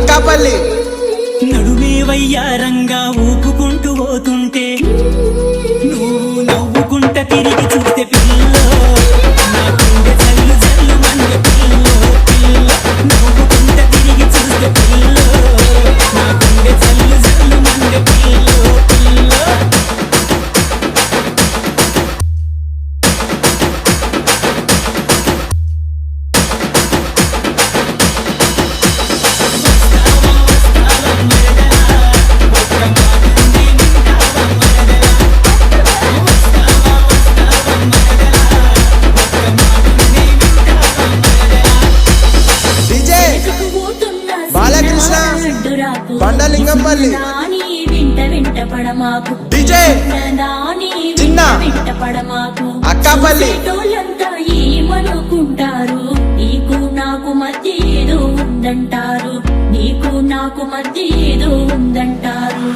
అక్కాపల్లి నడుమే వయ్యారంగా ఊపుకుంటూ పోతుంటే నువ్వు నవ్వుకుంట తిరిగి చూస్తే పిల్లో నా గుండె జల్లు జల్లు మంది పిల్లో పిల్లో నవ్వుకుంట తిరిగి చూస్తే పిల్లో నా గుండె జల్లు జల్లు మంది pillow pillow DJ Balakrishna Bandalingampalli DJ చిన్న అక్కాపల్లి ఏమనుకుంటారు నీకు నాకు మధ్య ఏదో ఉందంటారు నీకు నాకు మధ్య ఏదో ఉందంటారు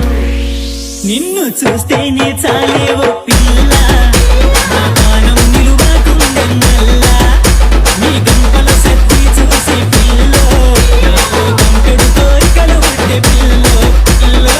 నిన్ను చూస్తేనే చాలేవో పిల్ల నా ప్రాణం నిలువకుండే మల్లా నీ గంపల సత్తి చూసి పిల్లో నాలో గంపెడు కోరికలు పడ్డే పిల్లో పిల్లో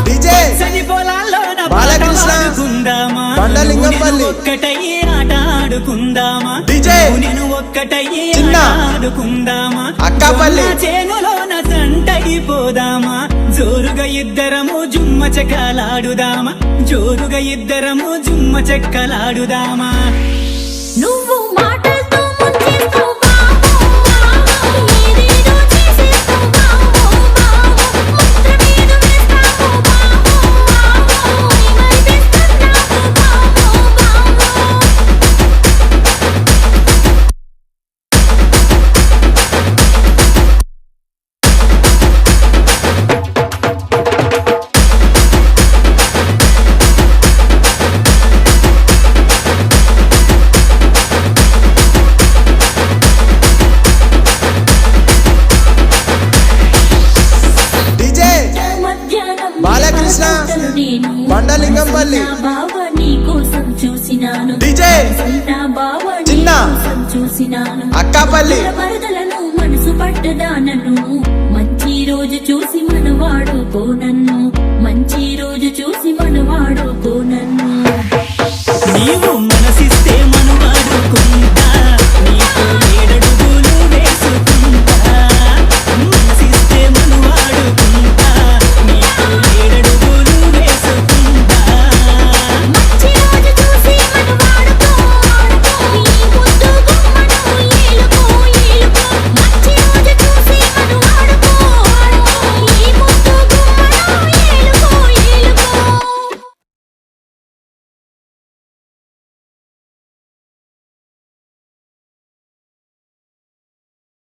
డిజే సని పొలాల్లో నా బాలకృష్ణ ఆడుకుందామా బండలింగంపల్లి ఒక్కటయ్యే ఆట ఆడుకుందామా డిజే నేను ఒక్కటయ్యే చిన్న ఆట ఆడుకుందామా అక్కాపల్లి చేనులోన జంటైపోదామా జోరుగా ఇద్దరము జుమ్మ చెక్కలాడుదామా జోరుగా ఇద్దరము జుమ్మ చెక్కలాడుదామా నువ్వు మాటలతో ముంచేస్తావు బావో ఏదేదో చేసేస్తావు బావో మంత్రమేదో వేస్తావు బావో మరిపిస్తున్నావు బావో డిజే మధ్యాహ్నం బాలకృష్ణ బండలింగంపల్లి బావ నీ కోసం చూసినాను డిజే నా బావ నీ చిన్న కోసం చూసినాను అక్కాపల్లి వరదలను మనసు పట్టదానను మంచి రోజు చూసి మనవాడుకో నన్ను మంచి రోజు చూసి మనవాడుకో నన్ను